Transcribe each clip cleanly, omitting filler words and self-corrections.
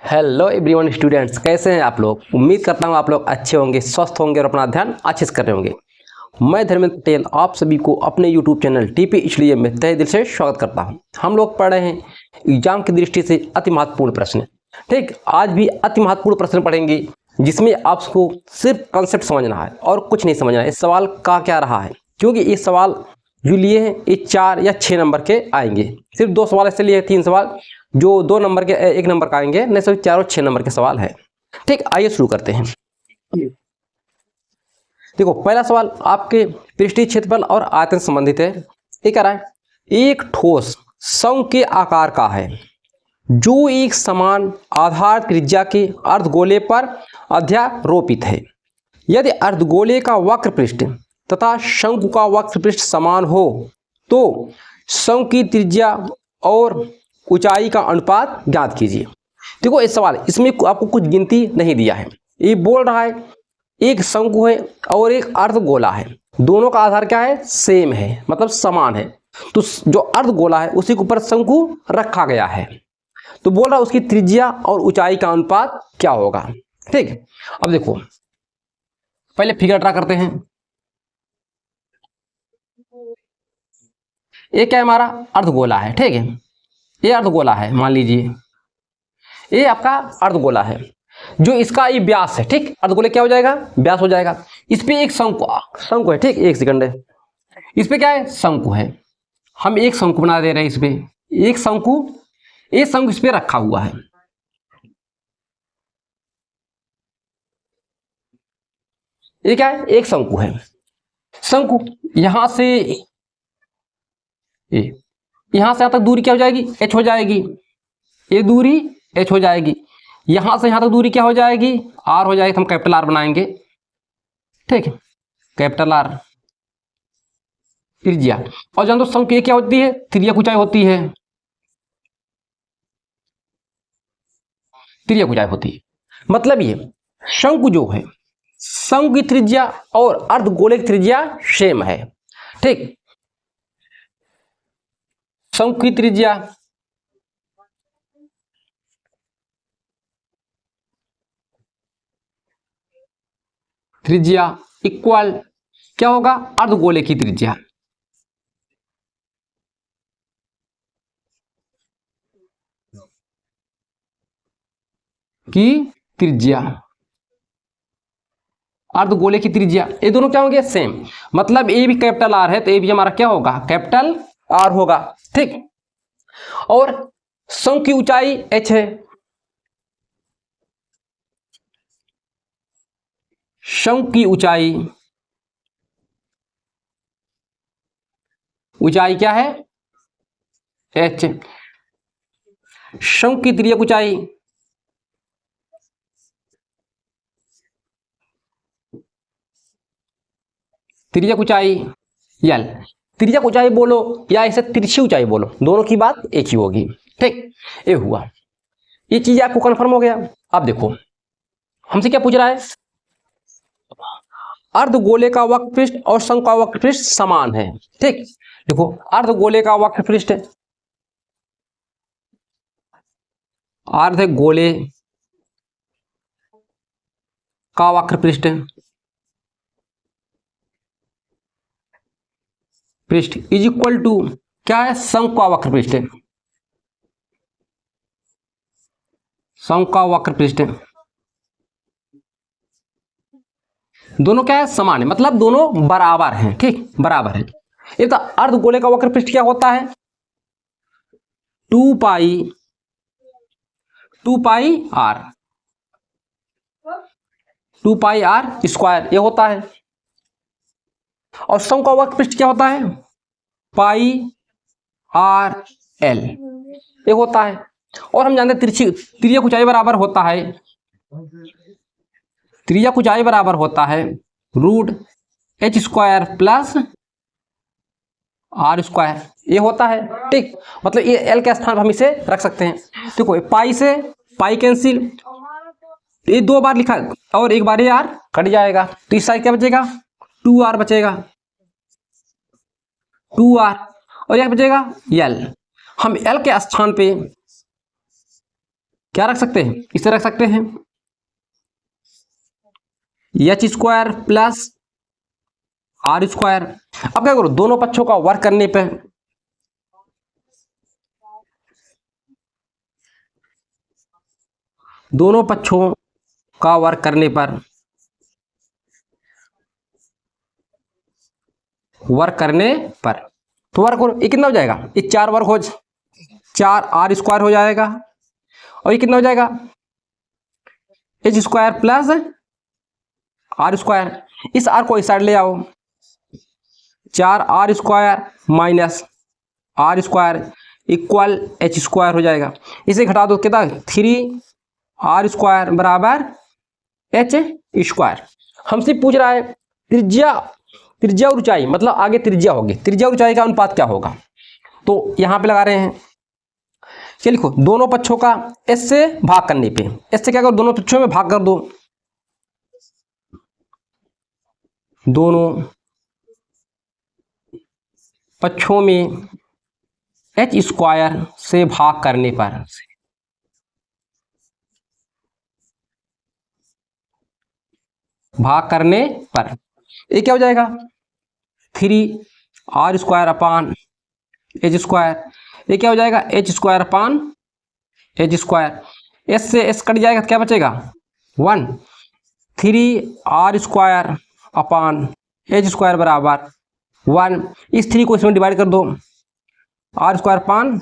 Hello everyone students, कैसे हैं आप लोग। उम्मीद करता हूं आप लोग अच्छे होंगे, स्वस्थ होंगे और अपना ध्यान अच्छे से कर रहे होंगे। मैं धर्मेंद्र पटेल आप सभी को अपने यूट्यूब चैनल टीपी इसलिए में तहे दिल से स्वागत करता हूं। हम लोग पढ़ रहे हैं एग्जाम की दृष्टि से अति महत्वपूर्ण प्रश्न। ठीक, आज भी अति महत्वपूर्ण प्रश्न पढ़ेंगे जिसमें आपको सिर्फ कंसेप्ट समझना है और कुछ नहीं समझना है। इस सवाल का क्या रहा है, क्योंकि ये सवाल जो लिए हैं ये 4 या 6 नंबर के आएंगे। सिर्फ 2 सवाल ऐसे लिए, 3 सवाल जो 2 नंबर के 1 नंबर का आएंगे, नहीं सभी 4 और 6 नंबर के सवाल है। ठीक, आइए शुरू करते हैं। देखो, पहला सवाल आपके पृष्ठीय क्षेत्रफल और आयतन संबंधित है। ये कह रहा है एक ठोस शंकु के आकार का है जो एक समान आधार त्रिज्या के अर्धगोले पर अध्यारोपित है। यदि अर्धगोले का वक्र पृष्ठ तथा शंकु का वक्र पृष्ठ समान हो तो शंकु की त्रिज्या और ऊंचाई का अनुपात ज्ञात कीजिए। देखो, इस सवाल इसमें आपको कुछ गिनती नहीं दिया है। ये बोल रहा है एक शंकु है और एक अर्धगोला है, दोनों का आधार क्या है, सेम है, मतलब समान है। तो जो अर्धगोला है उसी के ऊपर शंकु रखा गया है, तो बोल रहा है उसकी त्रिज्या और ऊंचाई का अनुपात क्या होगा। ठीक, अब देखो पहले फिगर ड्रा करते हैं। ये क्या है, हमारा अर्धगोला है। ठीक है, ये अर्धगोला है, मान लीजिए ये आपका अर्धगोला है, जो इसका ये व्यास है। ठीक, अर्धगोले क्या हो जाएगा, व्यास हो जाएगा। इस पे एक शंकु है। ठीक, एक सेकंड है, इस पे क्या है, शंकु है। हम एक शंकु बना दे रहे हैं, इस पे एक शंकु इस पे रखा हुआ है। ये क्या है, एक शंकु है। शंकु यहां से यहां से यहां तक दूरी क्या हो जाएगी, h हो जाएगी। ये दूरी h हो जाएगी। यहां से यहां तक दूरी क्या हो जाएगी, r हो जाएगी। हम कैपिटल R बनाएंगे। ठीक है, कैपिटल R त्रिज्या। और जान दो शंकु ये क्या होती है, त्रिज्या ऊंचाई होती है। त्रिज्या ऊंचाई होती है, मतलब ये शंकु जो है, शंकु की त्रिज्या और अर्धगोले की त्रिज्या सेम है। ठीक, शंकु की त्रिज्या इक्वल क्या होगा, अर्धगोले की त्रिज्या। की त्रिज्या, अर्धगोले की त्रिज्या, ये दोनों क्या होंगे, सेम। मतलब ये भी कैपिटल R है तो ये भी हमारा क्या होगा, कैपिटल R होगा। ठीक, और शंकु की ऊंचाई h है। शंकु की ऊंचाई क्या है, h। शंकु की त्रिज्या ऊंचाई l। त्रिज्या ऊंचाई बोलो या इसे तिरछी ऊंचाई बोलो, दोनों की बात एक ही होगी। ठीक, ये हुआ, ये चीज आपको कंफर्म हो गया। अब देखो हमसे क्या पूछ रहा है, अर्धगोले का वक्र पृष्ठ और शंकु का वक्र पृष्ठ समान है। ठीक, देखो अर्धगोले का वक्र पृष्ठ, अर्धगोले का वक्र पृष्ठ इज इक्वल टू क्या है, शंकु का वक्र पृष्ठ। शंकु का वक्र पृष्ठ दोनों क्या है, समान है, मतलब दोनों बराबर हैं। ठीक, बराबर है। ये तो अर्धगोले का वक्र पृष्ठ क्या होता है, 2 पाई r स्क्वायर ये होता है। और शंकु का वक्र पृष्ठ क्या होता है, पाई r l ये होता है। और हम जानते हैं त्रिज्या ऊंचाई बराबर होता है, त्रिज्या ऊंचाई बराबर होता है √h square plus r square ये होता है। ठीक, मतलब ये l के स्थान पर हम इसे रख सकते हैं। देखो पाई से पाई कैंसिल, ये 2 बार लिखा और 1 बार ये r कट जाएगा, तो इस साइड क्या बचेगा, 2r बचेगा, 2r, और यह बचेगा l। हम l के स्थान पे क्या रख सकते हैं, इसे रख सकते हैं h square plus r square. अब क्या करो, दोनों पक्षों का वर्क करने पे दोनों पक्षों का वर्क करने पर तो वर्क करो, ये कितना हो जाएगा, ये 4 वर्क हो 4 आर स्क्वायर हो जाएगा, और ये कितना हो जाएगा h square plus r square. इस आर को इस साइड ले आओ, 4 r square minus r square equal h square हो जाएगा। इसे घटा दो, कितना 3 आर स्क्वायर बराबर एच स्क्वायर। हमसे पूछ रहा है त्रिज्या और ऊंचाई, मतलब आगे त्रिज्या होगी, त्रिज्या और ऊंचाई का अनुपात क्या होगा, तो यहां पे लगा रहे हैं। चलिए लिखो, दोनों पक्षों का एस से भाग करने पे, एस से क्या करो, दोनों पक्षों में भाग कर दो, दोनों पक्षों में एच स्क्वायर से भाग करने पर ये क्या हो जाएगा 3 r square upon h square. ये क्या हो जाएगा h square upon h square. S से एस कट जाएगा, क्या बचेगा 1। 3 r square upon h square बराबर 1। इस 3 को इसमें डिवाइड कर दो, r square upon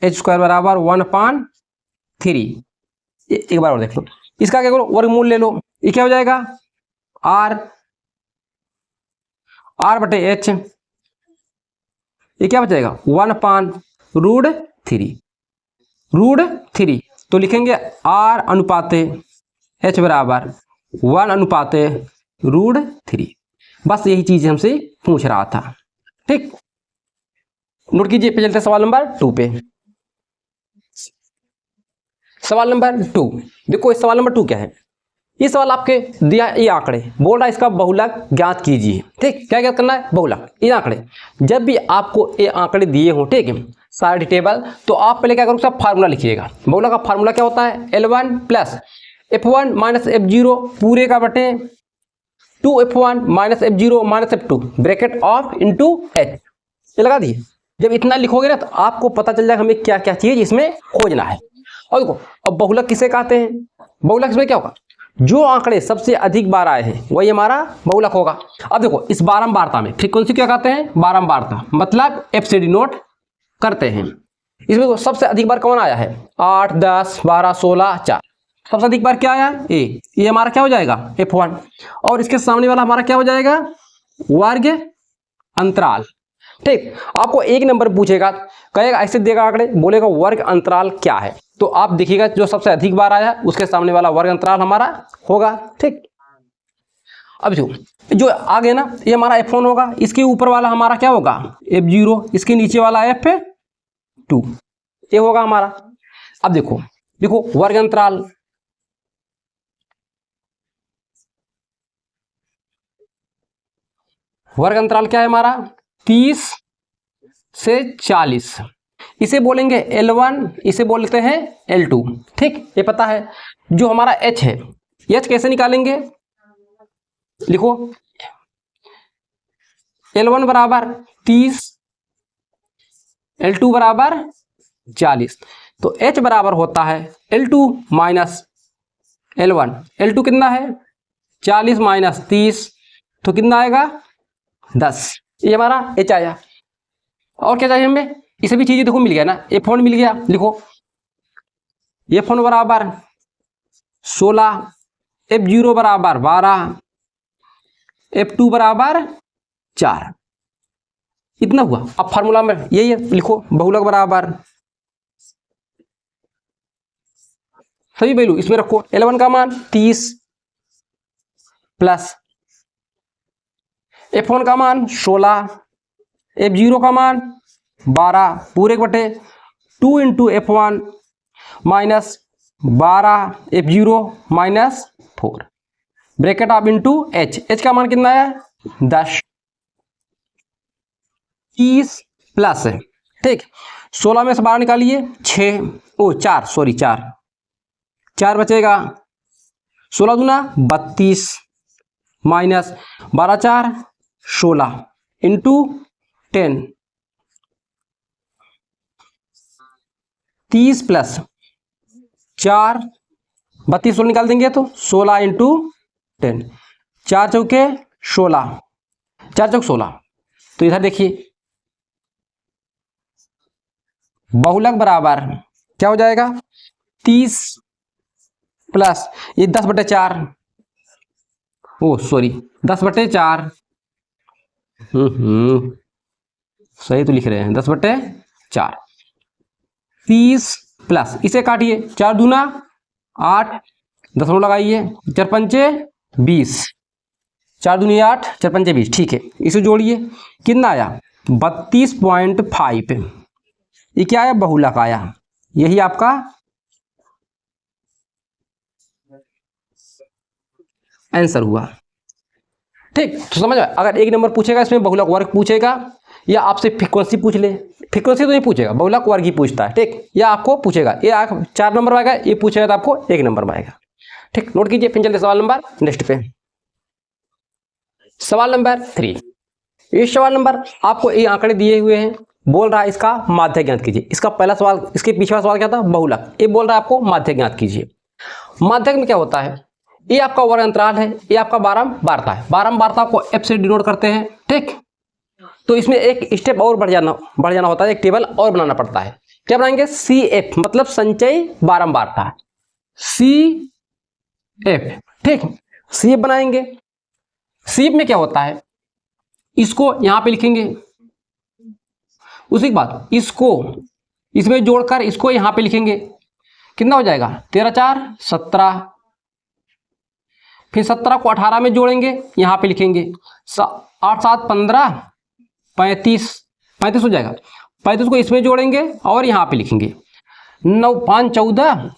h square बराबर 1/3। एक बार और देख लो, इसका क्या करो वर्गमूल ले लो, ये क्या हो जाएगा आर बटे एच, ये क्या बचेगा 1/√3। तो लिखेंगे आर अनुपाते एच बराबर 1/√3। बस यही चीज हमसे पूछ रहा था, ठीक। नोट कीजिए, पे चलते हैं सवाल नंबर 2 पे। सवाल नंबर 2 देखो, इस सवाल नंबर 2 क्या है, ये सवाल आपके दिया, ये आंकड़े बोल रहा है इसका बहुलक ज्ञात कीजिए, ठीक। क्या ज्ञात करना है, बहुलक। ये आंकड़े जब भी आपको ये आंकड़े दिए हो, ठीक है, सारे टेबल, तो आप पहले क्या करोगे, सब फार्मूला लिखिएगा। बहुलक का फार्मूला क्या होता है, L1 plus F1 minus F0 पूरे का बटे 2F1 minus F0 minus F2 bracket of into H. ये लगा दिए। जब इतना लिखोगे ना तो आपको पता चल जाएगा हमें क्या क्या चीज इसमें खोजना है। और देखो, अब बहुलक किसे कहते हैं, बहुलक इसमें क्या होगा, जो आंकड़े सबसे अधिक बार आए हैं वही हमारा बहुलक होगा। अब देखो, इस बारंबारता में फ्रीक्वेंसी क्या कहते हैं, बारंबारता, मतलब एफ से डिनोट करते हैं। इसमें सबसे अधिक बार कौन आया है, 8, 10, 12, 16, 4। सबसे अधिक बार क्या आया, ये हमारा क्या हो जाएगा F1, और इसके सामने वाला हमारा क्या हो जाएगा वर्ग अंतराल, ठीक। आपको एक नंबर पूछेगा, कहेगा ऐसे देगा आंकड़े, बोलेगा वर्ग अंतराल क्या है, तो आप देखिएगा जो सबसे अधिक बार आया उसके सामने वाला वर्ग अंतराल हमारा होगा, ठीक। अब जो आगे ना, ये हमारा F1 होगा, इसके ऊपर वाला हमारा क्या होगा F0, इसके नीचे वाला F2, ये होगा हमारा। अब देखो वर्ग अंतराल, वर्ग अंतराल क्या है हमारा 30 से 40, इसे बोलेंगे L1, इसे बोलते हैं L2, ठीक। ये पता है। जो हमारा H है, H कैसे निकालेंगे, लिखो L1 बराबर 30, L2 बराबर 40, तो H बराबर होता है L2 माइनस L1। L2 कितना है 40 माइनस 30, तो कितना आएगा 10। ये हमारा H आया। और क्या चाहिए हमें, इसे भी चीजें देखो मिल गया ना, F1 मिल गया, लिखो F1 बराबर 16, F0 बराबर 12, F2 बराबर 4, इतना हुआ। अब फार्मूला में यही है, लिखो बहुलक बराबर सभी वैल्यू इसमें रखो, L1 का मान 30 प्लस F1 का मान 16, F0 का मान 12 पूरे बटे 2 into F1 minus 12 F0 minus 4 bracket of into H। H का मान कितना है 10, 30 प्लस है, ठीक। 16 में से 12 निकालिए 4, 4 बचेगा, 16 दूना 32 माइनस 12 4 16 इंटू 10, 30 प्लस 4, 32 16 निकाल देंगे तो 16 इंटू 10, 4 चौके 16, 4 चौक 16। तो इधर देखिए बहुलक बराबर क्या हो जाएगा, 30 प्लस ये 10/4, ओ सॉरी 10/4, सही तो लिख रहे हैं, 10/4, 30 प्लस इसे काटिए, 4 दूना 8, 10 लगाइए, 4 पंचे 20, 4 दूनी 8, 4 पंचे 20, ठीक है। इसे जोड़िए, कितना आया 32.5, ये क्या आया, बहुलक आया, यही आपका आंसर हुआ। ठीक, तो समझ में, अगर 1 नंबर पूछेगा इसमें बहुलक वर्ग पूछेगा, या आपसे फ्रीक्वेंसी पूछ ले, फ्रीक्वेंसी तो नहीं पूछेगा, बहुलक वर्ग ही पूछता है। ठीक, या आपको पूछेगा, ये 4 नंबर में आएगा, ये पूछेगा तो आपको 1 नंबर में आएगा। ठीक, नोट कीजिए। फिर चलते सवाल नंबर नेक्स्ट पे, सवाल नंबर 3। इस सवाल नंबर आपको ये आंकड़े दिए हुए हैं, बोल रहा है इसका माध्य ज्ञात कीजिए। इसका पहला सवाल, इसके पीछे वाला सवाल क्या था, बहुलक, ये बोल रहा है आपको माध्य ज्ञात कीजिए। माध्यक में क्या होता है, ये आपका वर्ग अंतराल है, ये आपका बारंबारता है, बारंबारता को एफ से डिनोट करते हैं। ठीक, तो इसमें एक स्टेप और बढ़ जाना होता है, एक टेबल और बनाना पड़ता है। क्या बनाएंगे, सी एफ मतलब संचयी बारंबारता, सी एफ। ठीक, सी एफ बनाएंगे। सी एफ में क्या होता है, इसको यहां पे लिखेंगे, उसी के बाद इसको इसमें जोड़कर इसको यहां पे लिखेंगे, कितना हो जाएगा 13 4 17, फिर 17 को 18 में जोड़ेंगे, यहां पे लिखेंगे 8 7 15 35 हो जाएगा, 35 को इसमें जोड़ेंगे और यहां पे लिखेंगे 9 5 14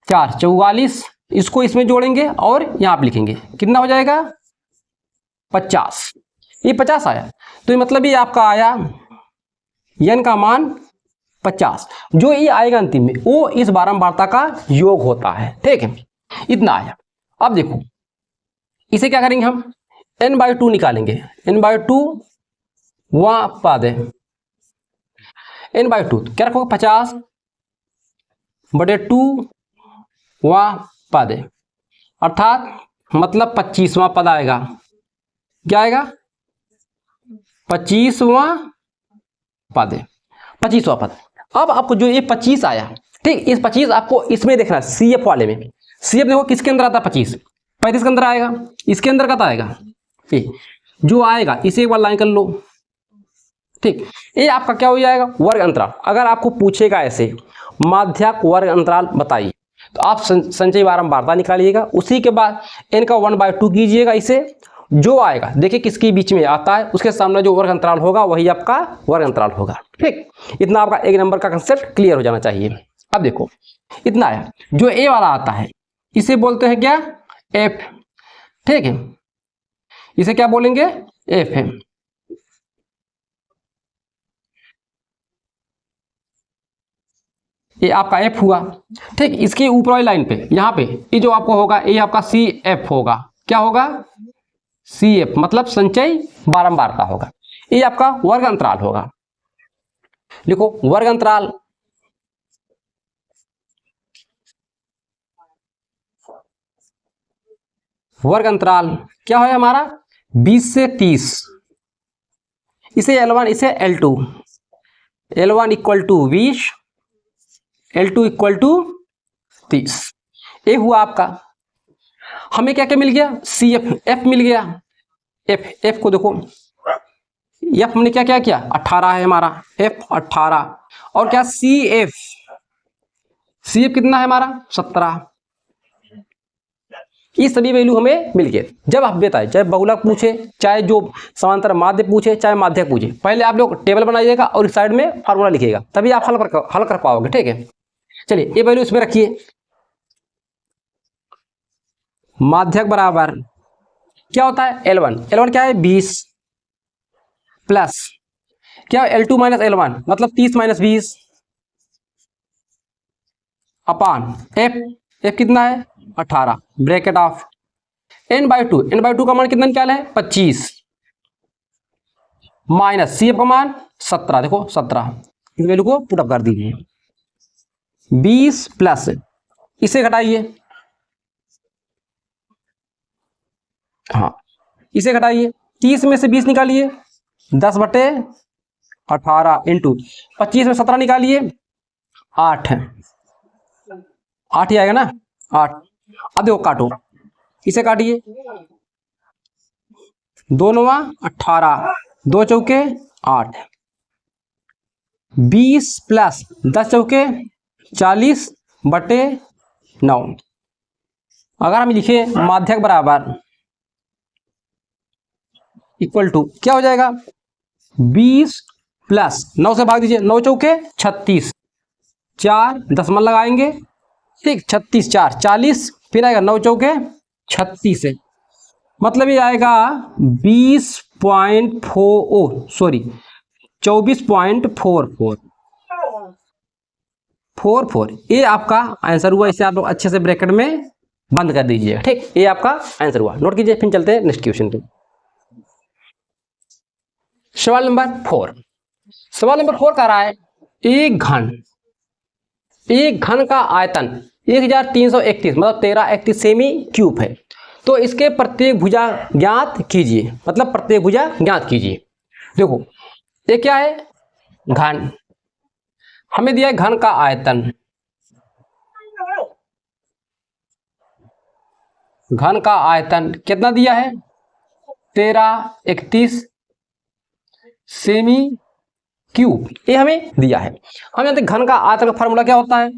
4 44, इसको इसमें जोड़ेंगे और यहां पे लिखेंगे, कितना हो जाएगा 50। ये 50 आया, तो ये मतलब ये आपका आया n का मान 50, जो ये आएगा अंतिम में वो इस बारंबारता का योग होता है। ठीक है, इतना आया। अब देखो इसे क्या करेंगे, हम n/2 निकालेंगे, n/2 वहां पा दे, n/2 क्या रखोगे 50/2 वहां पा दे, अर्थात मतलब 25वां पद आएगा। क्या आएगा 25वां पद, 25वां पद। अब आपको जो ये 25 आया, ठीक, इस 25 आपको इसमें देखना है, सी एफ वाले में। सी एफ देखो किसके अंदर आता है, 35 के अंदर आएगा, इसके अंदर का आएगा, जो आएगा इसे एक बार लाइन कर लो। ठीक, ये आपका क्या हो जाएगा, वर्ग अंतराल। अगर आपको पूछेगा ऐसे माध्यक वर्ग अंतराल बताइए, तो आप संचयी बारंबारता निकालिएगा, उसी के बाद n का 1/2 कीजिएगा, इसे जो आएगा देखिए किसके बीच में आता है, उसके सामने जो वर्ग अंतराल होगा वही आपका वर्ग अंतराल होगा। ठीक, इतना आपका 1 नंबर का कंसेप्ट क्लियर हो जाना चाहिए। अब देखो इतना आया, जो ए वाला आता है इसे बोलते हैं क्या, एफ। ठीक है, इसे क्या बोलेंगे, एफ है। ये आपका एफ हुआ। ठीक, इसके ऊपर वाली लाइन पे यहाँ पे ये जो आपको होगा ये आपका सी एफ होगा। क्या होगा, सी एफ मतलब संचयी बारंबारता होगा। ये आपका वर्ग अंतराल होगा। लिखो वर्ग अंतराल, वर्ग अंतराल क्या है हमारा 20 से 30, इसे L1 इसे L2, L1 equal to 20, L2 equal to 30। ये हुआ आपका। हमें क्या क्या मिल गया, सी एफ, एफ मिल गया। एफ को देखो, एफ हमने क्या क्या किया 18 है हमारा, एफ 18, और क्या सी एफ कितना है हमारा 17। ये सभी वैल्यू हमें मिल गए। जब आप बताए चाहे बहुलक पूछे, चाहे जो समांतर माध्य पूछे, चाहे माध्यक पूछे, पहले आप लोग टेबल बनाइएगा और इस साइड में फार्मूला लिखिएगा, तभी आप हल कर पाओगे। ठीक है, चलिए ये वैल्यू इसमें रखिए, माध्यक बराबर क्या होता है L1 क्या है 20 प्लस क्या L2 माइनस L1 मतलब 30 माइनस 20, अपान एफ कितना है 18 ब्रैकेट ऑफ n/2 का मान कितना निकाला है 25 माइनस सी एफ का मान 17, देखो 17 इस वैल्यू को पुट अप कर दीजिए 20 प्लस इसे घटाइए, हाँ इसे घटाइए 30 में से 20 निकालिए 10/18 इंटू 25 में 17 निकालिए 8 ही आएगा ना 8। अब देखो काटो, इसे काटिए 2 9 18 2 चौके 8 20 प्लस 10 चौके 40/9। अगर हम लिखे माध्यक बराबर इक्वल टू क्या हो जाएगा 20 प्लस 9 से भाग दीजिए 9 चौके 36 4 दशमलव लगाएंगे ठीक 36 4 40 फिर आएगा 9 चौके 36 है मतलब ये आएगा 24.44 ये आपका आंसर हुआ। इसे आप लोग अच्छे से ब्रैकेट में बंद कर दीजिए ठीक, ये आपका आंसर हुआ, नोट कीजिए। फिर चलते हैं नेक्स्ट क्वेश्चन पे। सवाल नंबर 4 कह रहा है एक घन का आयतन 1331 मतलब 1331 सेमी क्यूब है, तो इसके प्रत्येक भुजा ज्ञात कीजिए, मतलब प्रत्येक भुजा ज्ञात कीजिए। देखो ये क्या है घन, हमें दिया है घन का आयतन, घन का आयतन कितना दिया है 1331 सेमी क्यूब, ये हमें दिया है। हम जानते हैं घन का आयतन का फार्मूला क्या होता है,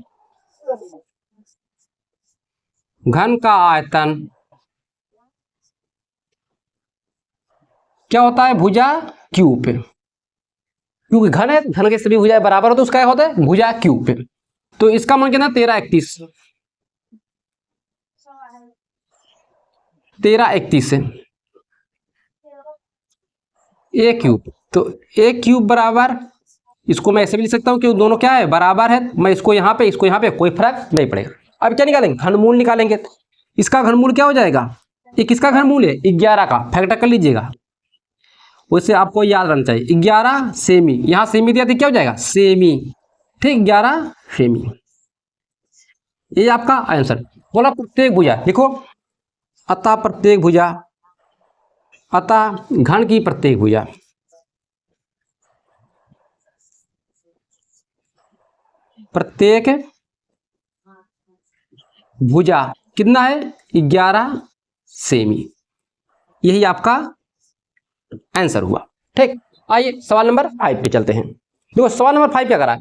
घन का आयतन क्या होता है भुजा क्यूब पे, क्योंकि घन है घन के सभी भुजाएं बराबर होते उसका क्या होता है भुजा क्यूब पे। तो इसका मान कितना 1331 है ए क्यूब, तो ए क्यूब बराबर इसको मैं ऐसे भी लिख सकता हूं कि दोनों क्या है बराबर है, मैं इसको यहाँ पे कोई फर्क नहीं पड़ेगा। अब क्या निकालेंगे घनमूल निकालेंगे, इसका घनमूल क्या हो जाएगा, ये किसका घनमूल है 11 का, फैक्टर कर लीजिएगा। वैसे आपको याद रखना चाहिए 11 सेमी, यहाँ सेमी दिया तो क्या हो जाएगा सेमी ठीक 11 सेमी, ये आपका आंसर। बोला प्रत्येक भुजा लिखो, अतः प्रत्येक भुजा, अतः घन की प्रत्येक भुजा कितना है 11 सेमी, यही आपका आंसर हुआ ठीक। आइए सवाल नंबर 5 पे चलते हैं। देखो सवाल नंबर 5 क्या करा है,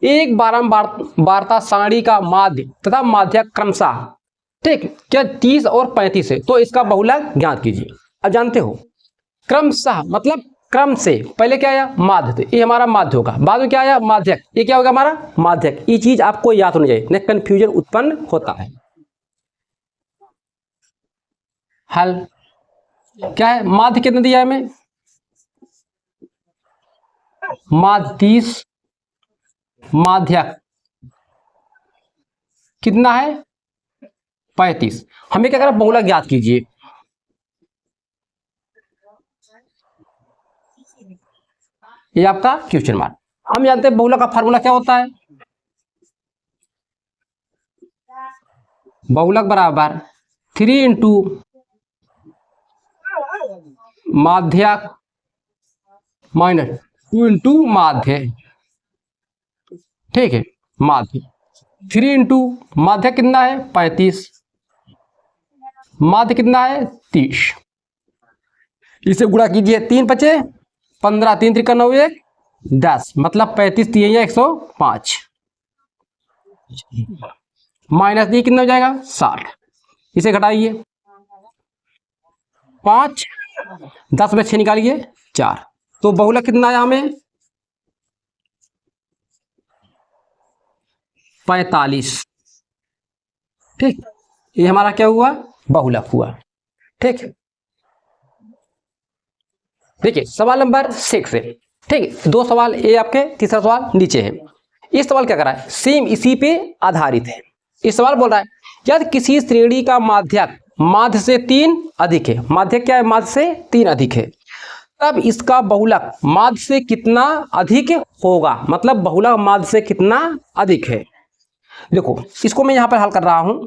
एक बारंबारता सारणी का माध्य तथा माध्यक क्रमशः ठीक क्या 30 और 35 है, तो इसका बहुलक ज्ञात कीजिए। अब जानते हो क्रमशः मतलब क्रम से, पहले क्या आया माध्य, तो ये हमारा माध्य होगा, बाद में क्या आया माध्यक, ये क्या होगा हमारा माध्यक। ये चीज आपको याद होनी चाहिए, नहीं कंफ्यूजन उत्पन्न होता है। हल क्या है माध्य कितना दिया है हमें माध्य 30, माध्यक कितना है 35, हमें क्या करना बहुलक ज्ञात कीजिए। ये आपका क्वेश्चन मार्क। हम जानते हैं बहुलक का फार्मूला क्या होता है, बहुलक बराबर 3 इंटू माध्यक माइनस 2 इंटू माध्य ठीक है, माध्य 3 इंटू माध्यक कितना है 35, माध्य कितना है 30, इसे गुणा कीजिए 3 बचे 15 3 त्रिका 9 1 10 मतलब 35 3 105 माइनस दी कितना हो जाएगा 60, इसे घटाइए 5 10 में 6 निकालिए 4, तो बहुलक कितना आया हमें 45 ठीक, ये हमारा क्या हुआ बहुलक हुआ ठीक। देखिए सवाल नंबर 6 है ठीक, 2 सवाल ये आपके, तीसरा सवाल नीचे है। ये सवाल क्या कर रहा है, सेम इसी पे आधारित है। इस सवाल बोल रहा है यदि किसी श्रेणी का माध्यक माध्य से 3 अधिक है, माध्यक क्या है, माध्य से 3 अधिक है, तब इसका बहुलक माध्य से कितना अधिक होगा, मतलब बहुलक माध्य से कितना अधिक है। देखो इसको मैं यहां पर हल कर रहा हूं।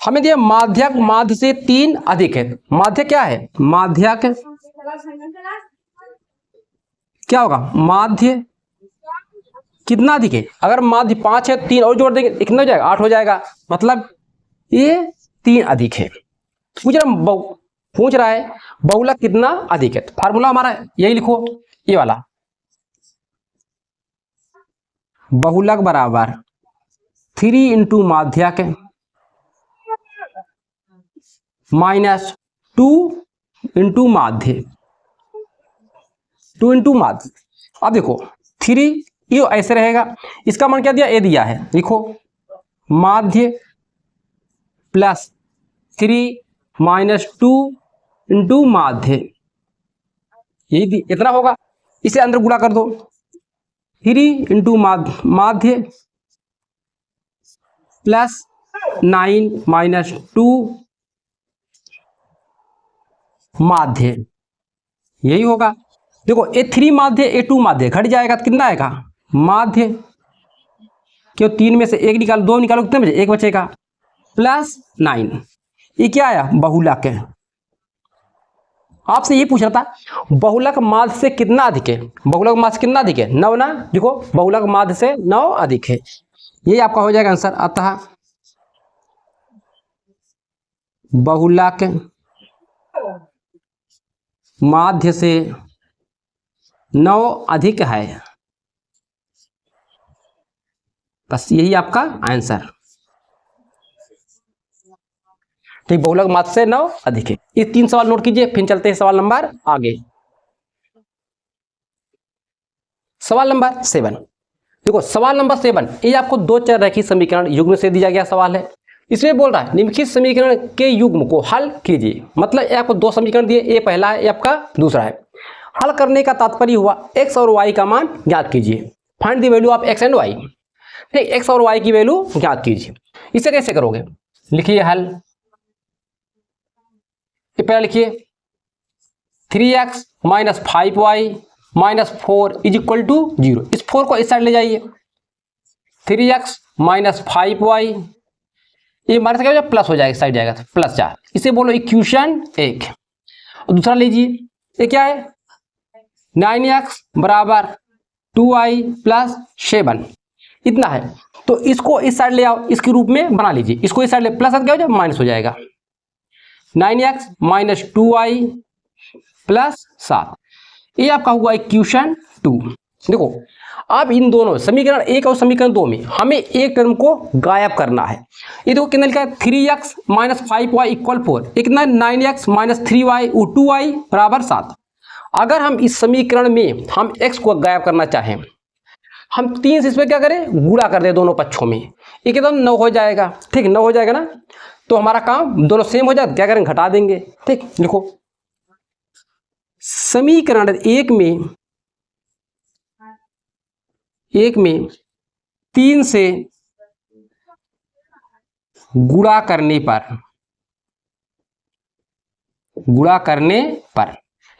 हमें दिया माध्यक माध्य से 3 अधिक है, माध्यक क्या है, माध्यक क्या होगा, माध्य कितना अधिक है, अगर माध्य 5 है 3 और जोड़ देंगे कितना हो जाएगा, 8 हो जाएगा, मतलब ये 3 अधिक है। पूछ रहा है बहुलक कितना अधिक है, तो फार्मूला हमारा यही लिखो, ये वाला, बहुलक बराबर 3 इंटू माध्यक माइनस 2 इंटू माध्य, 2 इंटू माध्य। अब देखो 3 ये ऐसे रहेगा, इसका मान क्या दिया, ए दिया है, लिखो माध्य प्लस 3 माइनस 2 इंटू माध्य, यही इतना होगा, इसे अंदर गुणा कर दो, 3 इंटू माध्य प्लस 9 माइनस 2 माध्य, यही होगा। देखो ए 3 माध्य ए 2 माध्य घट जाएगा तो कितना आएगा, माध्य क्यों 3 में से 1 निकालो, 2 निकालो कितने बचे, 1 बचेगा, प्लस 9, ये क्या आया, बहुलक है। आपसे ये पूछ रहा था बहुलक माध्य से कितना अधिक है, बहुलक माध्य से कितना अधिक है, 9 ना, देखो बहुलक माध्य से 9 अधिक है, ये आपका हो जाएगा आंसर। अतः बहुलक माध्य से 9 अधिक है, बस यही आपका आंसर। ठीक, बहुलक माध्य से 9 अधिक है। ये 3 सवाल नोट कीजिए, फिर चलते हैं सवाल नंबर आगे। सवाल नंबर 7, देखो सवाल नंबर 7 ये आपको 2 चर रैखिक समीकरण युग्म से दिया गया सवाल है। इसमें बोल रहा है निम्नलिखित समीकरण के युग्म को हल कीजिए, मतलब ये आपको 2 समीकरण दिए, ये पहला है, ये आपका दूसरा है। हल करने का तात्पर्य हुआ x और y का मान ज्ञात कीजिए, find the value of x and y। ठीक, x और y की वैल्यू ज्ञात कीजिए। इसे कैसे करोगे, लिखिए हल, ये पहले लिखिए 3x minus 5y minus 4 is equal to 0, इस 4 को इस साइड ले जाइए, 3x माइनस 5y, ये हमारे से क्या हो जाएगा, प्लस हो जाएगा, साइड जाएगा प्लस 4, इसे बोलो इक्वेशन 1। और दूसरा लीजिए, ये क्या है 9x बराबर 2y प्लस 7, इतना है, तो इसको इस साइड ले आओ, इसके रूप में बना लीजिए, इसको इस साइड ले, प्लस क्या हो जाएगा, माइनस हो जाएगा, 9x माइनस 2y प्लस 7, ये आपका हुआ इक्वेशन 2। देखो अब इन दोनों समीकरण 1 और समीकरण 2 में हमें एक टर्म को गायब करना है। ये देखो कितना लिखा है 3x माइनस 5y इक्वल 4, एक ना 9x माइनस 3y 2y बराबर 7। अगर हम इस समीकरण में हम x को गायब करना चाहें, हम 3 से इसमें क्या करें, गुणा कर दे दोनों पक्षों में, एकदम 9 हो जाएगा। ठीक, 9 हो जाएगा ना, तो हमारा काम दोनों सेम हो जाए, क्या करें, घटा देंगे। ठीक, लिखो समीकरण 1 में 3 से गुणा करने पर,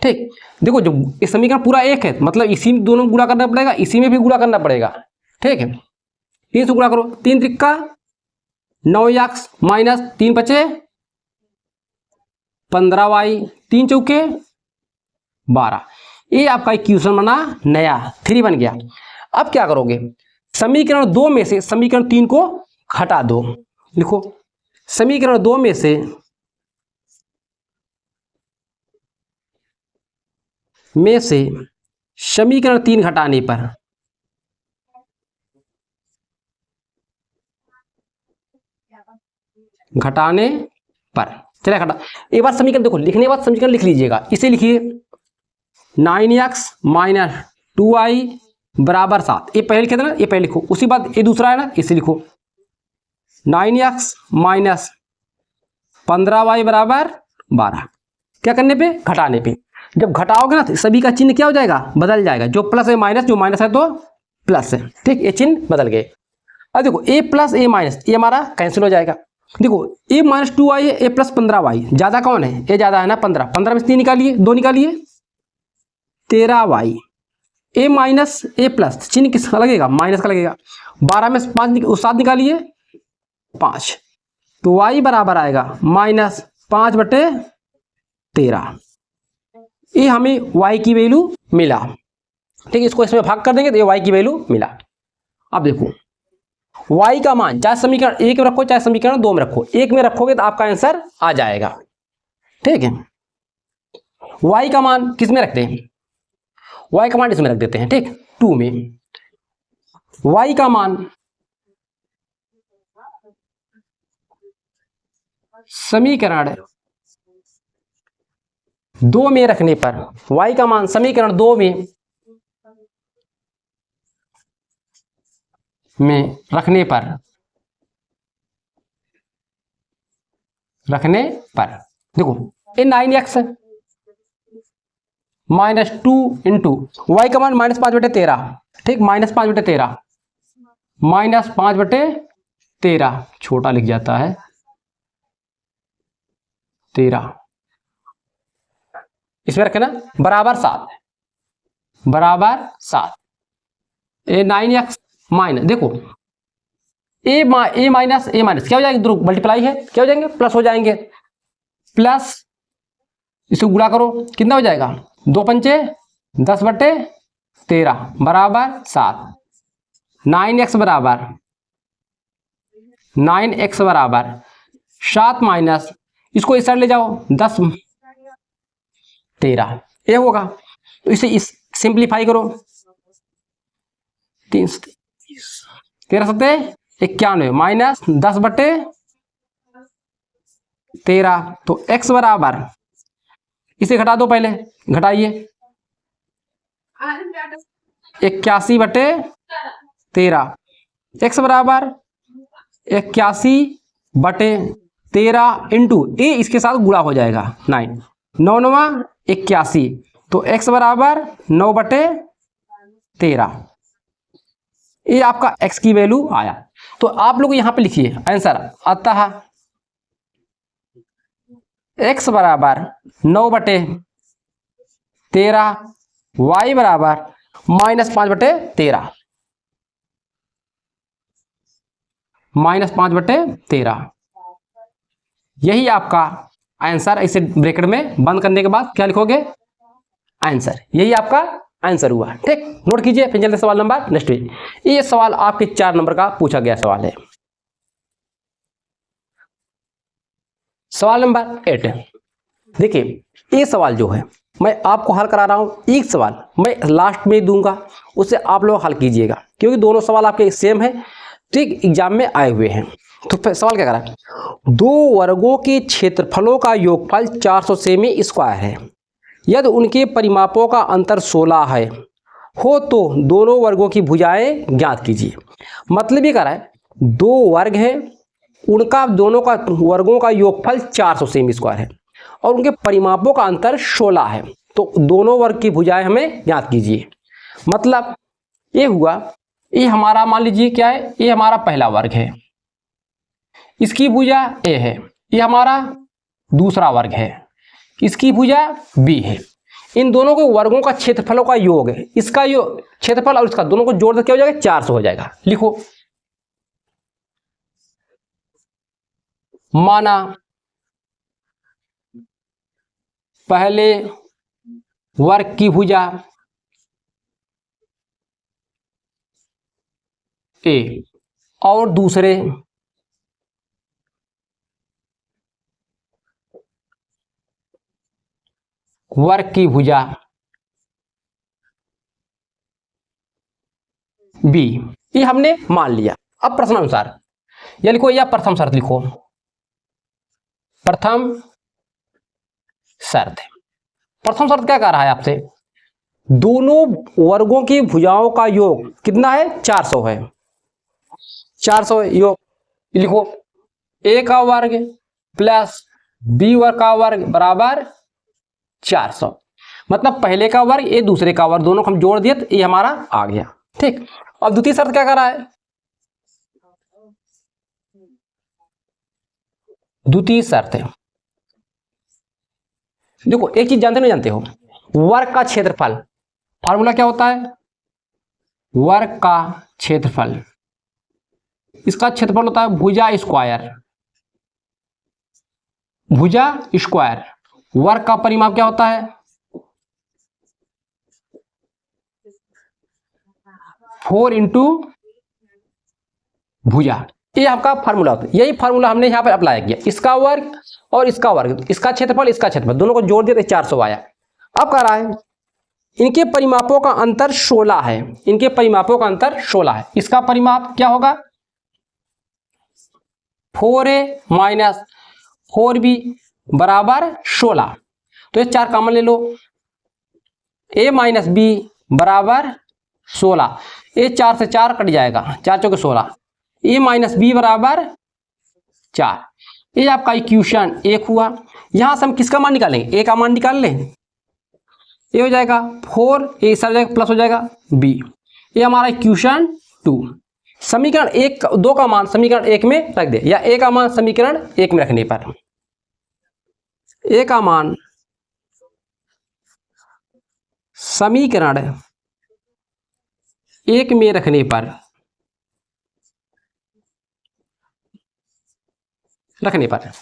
ठीक, देखो जो इस समीकरण पूरा 1 है, मतलब इसी में दोनों गुणा करना पड़ेगा, इसी में भी गुणा करना पड़ेगा। ठीक है, 3 से गुणा करो, 3 त्रिक्का 9x माइनस 3 बचे 15y, 3 चौके 12, ये आपका इक्वेशन बना नया, 3 बन गया। अब क्या करोगे, समीकरण 2 में से समीकरण 3 को घटा दो, लिखो समीकरण 2 में से समीकरण 3 घटाने पर चलिए घटा, एक बार समीकरण देखो, लिखने के बाद समीकरण लिख लीजिएगा। इसे लिखिए 9x माइनस 2y बराबर 7, ये पहले लिखे थे ना, ये पहले लिखो, उसी बाद ये दूसरा है ना, इसे लिखो 9x माइनस 15y बराबर 12, क्या करने पे, घटाने पे। जब घटाओगे ना तो सभी का चिन्ह क्या हो जाएगा, बदल जाएगा। जो प्लस है माइनस, जो माइनस है तो प्लस है, ठीक, ये चिन्ह बदल गए। अब देखो ए प्लस ए माइनस, ये हमारा कैंसिल हो जाएगा। देखो ए माइनस 2y है, ए प्लस 15y, ज्यादा कौन है, ए ज्यादा है ना, 15, 15 में से 3 निकालिए, 2 निकालिए, 13y। ए माइनस ए प्लस, चिन्ह किसका लगेगा, माइनस का लगेगा। 12 में से 7 निकालिए, 5, तो y बराबर आएगा -5/13। ये हमें y की वैल्यू मिला, ठीक है। इसको इसमें भाग कर देंगे तो ये y की वैल्यू मिला। अब देखो y का मान चाहे समीकरण 1 में रखो चाहे समीकरण 2 में रखो, 1 में रखोगे तो आपका आंसर आ जाएगा, ठीक है। y का मान किस में रखते हैं, y का मान इसमें रख देते हैं, ठीक, 2 में। y का मान समीकरण 2 में रखने पर, y का मान समीकरण 2 में रखने पर देखो ये 9x -2 इंटू वाई का मान -5/13, ठीक, -5/13, -5/13 छोटा लिख जाता है 13, इसमें रखे ना, बराबर 7, ए 9x माइनस, देखो ए माइनस क्या हो जाएगा, मल्टीप्लाई है, क्या हो जाएंगे, प्लस हो जाएंगे, प्लस इसको गुणा करो, कितना हो जाएगा, 2 पंचे 10/13 बराबर 7। 9x बराबर 7 माइनस, इसको इस साइड ले जाओ, 10 13 ये होगा, तो इसे सिंप्लीफाई करो, 3 13 सत्ते 91 माइनस 10/13, तो x बराबर, इसे घटा दो, पहले घटाइए, 81/13, x बराबर 81/13 इंटू ए इसके साथ गुणा हो जाएगा 9, 9 81, तो x बराबर 9/13, ये आपका x की वैल्यू आया। तो आप लोग यहां पे लिखिए आंसर, अतः x बराबर 9/13, y बराबर -5/13, यही आपका आंसर। इसे ब्रैकेट में बंद करने के बाद क्या लिखोगे, आंसर, यही आपका आंसर हुआ, ठीक। नोट कीजिए, फिर चलते सवाल नंबर नेक्स्ट। ये सवाल आपके 4 नंबर का पूछा गया सवाल है। सवाल नंबर 8, देखिए ये सवाल जो है मैं आपको हल करा रहा हूं, एक सवाल मैं लास्ट में दूंगा, उसे आप लोग हल कीजिएगा, क्योंकि दोनों सवाल आपके सेम है, ठीक, एग्जाम में आए हुए हैं। तो सवाल क्या करा, 2 वर्गों के क्षेत्रफलों का योगफल 400 सेमी स्क्वायर है, यदि उनके परिमापों का अंतर 16 है हो तो दोनों वर्गों की भुजाएं ज्ञात कीजिए। मतलब ये कह रहा है 2 वर्ग है, उनका दोनों का वर्गों का योगफल 400 सेमी स्क्वायर है और उनके परिमापों का अंतर 16 है, तो दोनों वर्ग की भुजाएं हमें ज्ञात कीजिए। मतलब ये हुआ, ये हमारा मान लीजिए क्या है, ये हमारा पहला वर्ग है, इसकी भुजा ए है, ये हमारा दूसरा वर्ग है, इसकी भुजा बी है। इन दोनों के वर्गों का क्षेत्रफलों का योग है, इसका योग क्षेत्रफल और इसका दोनों को जोड़ दे क्या हो जाएगा, 400 हो जाएगा। लिखो, माना पहले वर्ग की भुजा ए और दूसरे वर्ग की भुजा बी, ये हमने मान लिया। अब प्रश्न अनुसार या लिखो, या प्रथम शर्त लिखो, प्रथम शर्त। प्रथम शर्त क्या कह रहा है आपसे, दोनों वर्गों की भुजाओं का योग कितना है, 400 है, 400 योग। लिखो, ए का वर्ग प्लस बी वर्ग का वर्ग बराबर 400। मतलब पहले का वर्ग ये दूसरे का वर्ग, दोनों को हम जोड़ दिए तो ये हमारा आ गया। ठीक, अब द्वितीय शर्त क्या कर रहा है? द्वितीय शर्त है, देखो एक चीज जानते नहीं जानते हो, वर्ग का क्षेत्रफल, फार्मूला क्या होता है? वर्ग का क्षेत्रफल, इसका क्षेत्रफल होता है भुजा स्क्वायर, भुजा स्क्वायर। वर्ग का परिमाप क्या होता है? 4 इंटू भुजा, ये आपका फार्मूला होता है। यही फार्मूला हमने यहाँ पर अप्लाई किया, इसका वर्ग और इसका वर्ग, इसका क्षेत्रफल इसका क्षेत्रफल, दोनों को जोड़ दिया तो 400 आया। अब कह रहा है इनके परिमापों का अंतर 16 है, इनके परिमापों का अंतर 16 है। इसका परिमाप क्या होगा? 4a माइनस 4b बराबर 16। तो ये 4 कॉमन ले लो, a माइनस b बराबर 16, ये 4 से 4 कट जाएगा, 4 चौके 16, a माइनस b बराबर 4। ये आपका इक्वेशन 1 हुआ। यहां से हम किसका मान निकालेंगे? a का मान निकाल लें, ये हो जाएगा 4, ये सब जाएगा प्लस हो जाएगा b, ये हमारा इक्वेशन 2। समीकरण 1 2 का मान समीकरण 1 में रख दे, या a का मान समीकरण 1 में रखने पर, a का मान समीकरण 1 में रखने पर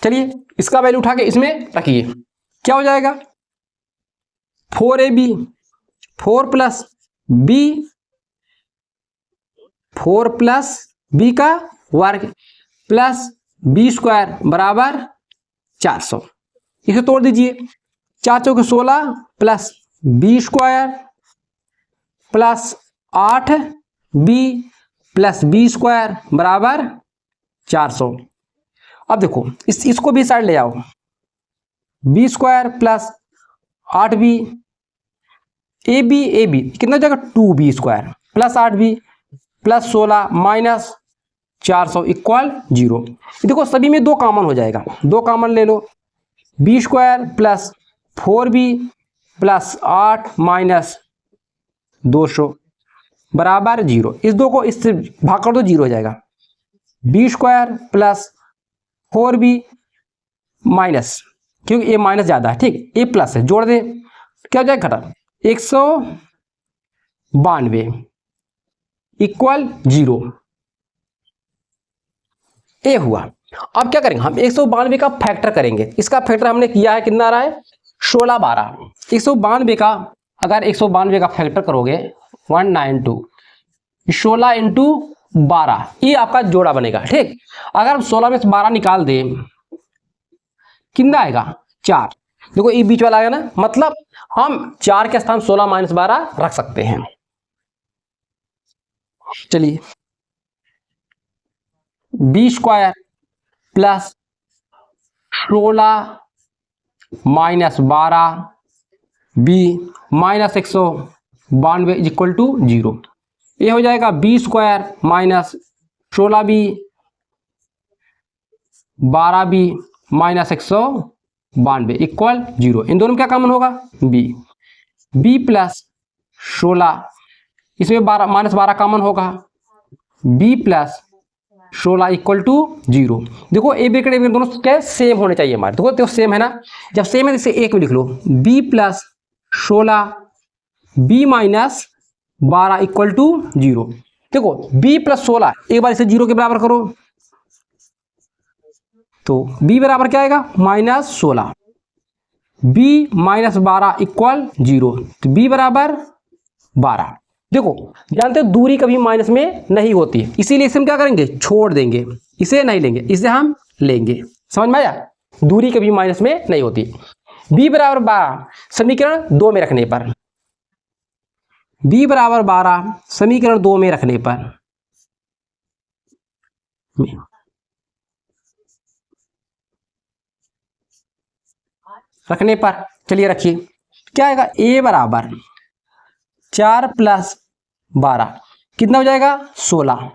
चलिए इसका वैल्यू उठा के इसमें रखिए, क्या हो जाएगा? 4ab 4 plus b, 4 plus b का वर्ग प्लस b स्क्वायर बराबर 400। इसे तोड़ दीजिए, 4 चौके 16 plus b square plus 8b plus b square बराबर 400। अब देखो इसको भी साइड ले आओ, b square plus 8b, ab कितना हो जाएगा? 2b square plus 8b plus 16 minus 400 equal 0। देखो सभी में 2 कॉमन हो जाएगा, 2 कॉमन ले लो, b square plus 4b plus 8 minus 200 बराबर 0। इस 2 को इससे भाग कर दो, 0 हो जाएगा। b square plus 4b minus, क्योंकि ये माइनस ज़्यादा है, ठीक, ये प्लस है, जोड़ दे, क्या हो जाएगा? घटा 192 इक्वल 0, ये हुआ। अब क्या करेंगे? हम 192 का फैक्टर करेंगे। इसका फैक्टर हमने किया है, कितना आ रहा है? 16 12। 192 का अगर 192 का फैक्टर करोगे 192, 16 इंटू 12, ये आपका जोड़ा बनेगा, ठीक। अगर हम 16 में से 12 निकाल दें, कितना आएगा? 4। देखो ये बीच वाला आएगा ना, मतलब हम 4 के स्थान 16 माइनस 12 रख सकते हैं। चलिए b square plus 16 minus 12 b minus 192 equal to 0। ये हो जाएगा b square minus 16b 12b minus 192 equal 0। इन दोनों में क्या कॉमन होगा? b प्लस 16, इसमें 12 माइनस 12 कॉमन होगा, b प्लस 16 इक्वल टू 0। देखो ए ब्रैकेट ए ब्रैकेट दोनों क्या सेम होने चाहिए हमारे, देखो सेम है ना, जब सेम है इसे एक में लिख लो, b plus 16 b minus 12 equal to 0। देखो b प्लस 16 एक बार इसे 0 के बराबर करो, तो b बराबर क्या आएगा? माइनस 16, b माइनस 12 इक्वल 0, तो b बराबर 12। देखो जानते हो दूरी कभी माइनस में नहीं होती है, इसीलिए इसे हम क्या करेंगे? छोड़ देंगे, इसे नहीं लेंगे, इसे हम लेंगे। समझ में आया? दूरी कभी माइनस में नहीं होती। b बराबर 12 समीकरण 2 में रखने पर, b बराबर 12 समीकरण 2 में रखने पर चलिए रखिए, क्या आएगा? a बराबर 4 प्लस 12 कितना हो जाएगा? 16।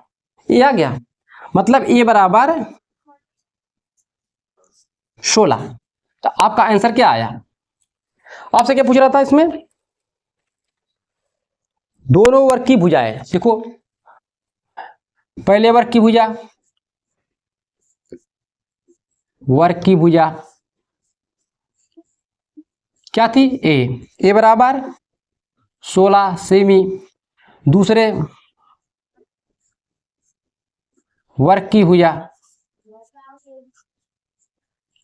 ये आ गया, मतलब a बराबर 16। तो आपका आंसर क्या आया? आपसे क्या पूछ रहा था इसमें, दोनों वर्ग की भुजाएं। देखो पहले वर्ग की भुजा, वर्ग की भुजा क्या थी, ए बराबर 16 सेमी। दूसरे वर्ग की भुजा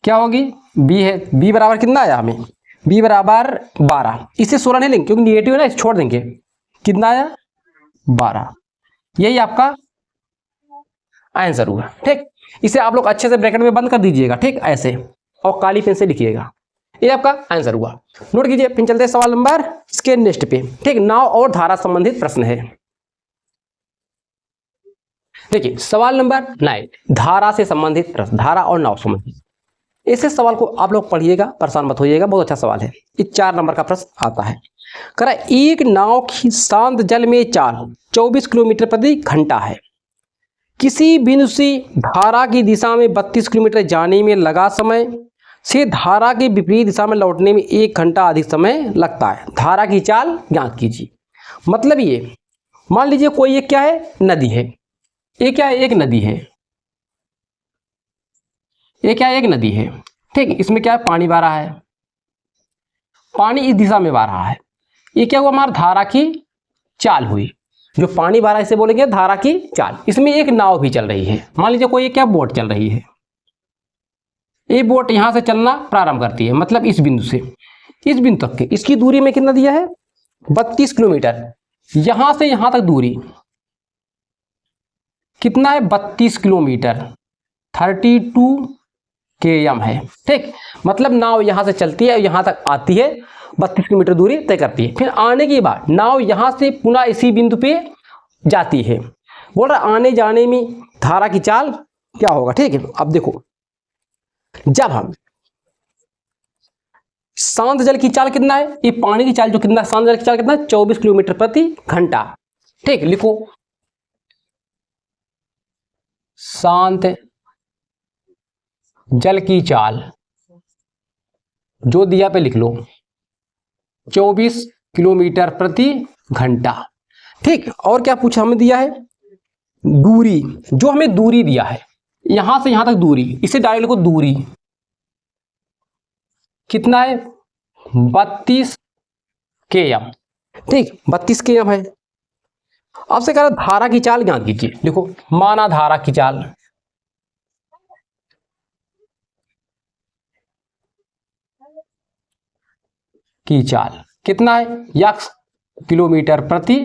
क्या होगी, बी है। बी बराबर कितना आया हमें, बी बराबर 12। इसे 16 नहीं लेंगे क्योंकि निगेटिव है ना, इसे छोड़ देंगे। कितना आया 12। यही आपका आंसर हुआ। ठीक, इसे आप लोग अच्छे से ब्रैकेट में बंद कर दीजिएगा, ठीक ऐसे, और काली पेन से लिखिएगा। ये आपका आंसर हुआ, नोट कीजिए। फिर चलते हैं सवाल नंबर इसके नेक्स्ट पे। ठीक, नाव और धारा संबंधित प्रश्न है। देखिए सवाल नंबर 9, धारा से संबंधित प्रश्न, धारा और नाव संबंधित। ऐसे सवाल को आप लोग पढ़िएगा, परेशान मत होइएगा, बहुत अच्छा सवाल है। ये 4 नंबर का प्रश्न आता है। करा एक नाव की शांत जल में चाल 24 किलोमीटर प्रति घंटा है। किसी बिंदु से धारा की दिशा में 32 किलोमीटर जाने में लगा समय से धारा के विपरीत दिशा में लौटने में 1 घंटा अधिक समय लगता है। धारा की चाल ज्ञात कीजिए। मतलब ये मान लीजिए कोई एक क्या है, नदी है। ये क्या है, एक नदी है। ये क्या है, एक नदी है। ठीक, इसमें क्या है, पानी बह रहा है, पानी इस दिशा में बह रहा है। ये क्या हुआ, हमारा धारा की चाल हुई। जो पानी बह रहा है इसे बोलेंगे धारा की चाल। इसमें एक नाव भी चल रही है। मान लीजिए कोई क्या बोट चल रही है। ये बोट यहां से चलना प्रारंभ करती है, मतलब इस बिंदु से इस बिंदु तक के, इसकी दूरी में कितना दिया है, 32 किलोमीटर। यहां से यहां तक दूरी कितना है, 32 किलोमीटर, 32 km है। ठीक, मतलब नाव यहां से चलती है, यहां तक आती है, 32 किलोमीटर दूरी तय करती है। फिर आने के बाद नाव यहां से पुनः इसी बिंदु पे जाती है। बोल रहा आने जाने में धारा की चाल क्या होगा। ठीक है, अब देखो जब हम शांत जल की चाल कितना है, ये पानी की चाल जो कितना, शांत जल की चाल कितना है, 24 किलोमीटर प्रति घंटा। ठीक, लिखो शांत जल की चाल, जो दिया पे लिख लो 24 किलोमीटर प्रति घंटा। ठीक, और क्या पूछा हमें, दिया है दूरी, जो हमें दूरी दिया है यहां से यहां तक दूरी, इसे डायरेक्ट लिखो दूरी कितना है, 32 km। ठीक, 32 km है। आपसे कह रहा धारा की चाल ज्ञात कीजिए। लिखो माना धारा की चाल, की चाल कितना है, x किलोमीटर प्रति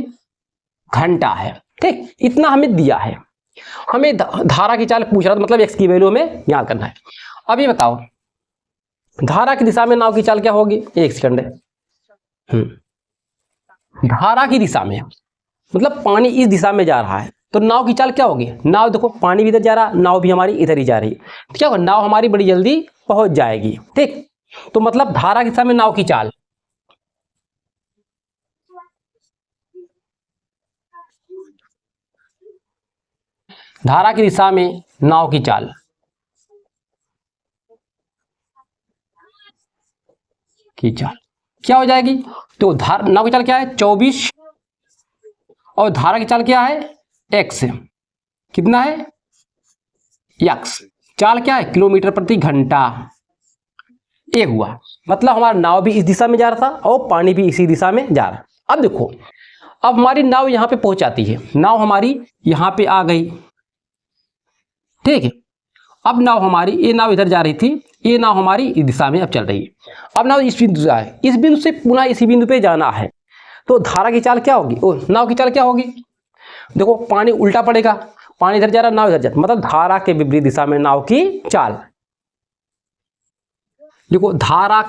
घंटा है। ठीक, इतना हमें दिया है। हमें धारा की चाल पूछ रहा था, मतलब x की वैल्यू हमें ज्ञात करना है। अब ये बताओ धारा की दिशा में नाव की चाल क्या होगी, एक सेकंड है। धारा की दिशा में मतलब पानी इस दिशा में जा रहा है, तो नाव की चाल क्या होगी, नाव देखो पानी भी इधर जा रहा, नाव भी हमारी इधर ही जा रही, तो क्या होगा, नाव हमारी बड़ी जल्दी पहुंच जाएगी। ठीक, तो मतलब धारा की दिशा में नाव की चाल, धारा की दिशा में नाव की चाल क्या हो जाएगी, तो नाव की चाल क्या है 24, और धारा की चाल क्या है x, कितना है x, चाल क्या है किलोमीटर प्रति घंटा। ये हुआ, मतलब हमारा नाव भी इस दिशा में जा रहा था और पानी भी इसी दिशा में जा रहा। अब देखो, अब हमारी नाव यहां पे पहुंचाती है, नाव हमारी यहां पे आ गई। ठीक है, अब नाव हमारी, ये नाव इधर जा रही थी, ये नाव हमारी इस दिशा में अब चल रही है। अब नाव इस बिंदु से आए, इस बिंदु से पुनः इसी बिंदु पे जाना है, तो धारा की चाल क्या होगी, नाव की चाल क्या होगी, देखो पानी उल्टा पड़ेगा, पानी इधर जा रहा नाव इधर जा रहा, मतलब धारा के विपरीत दिशा में नाव की चाल। देखो धारा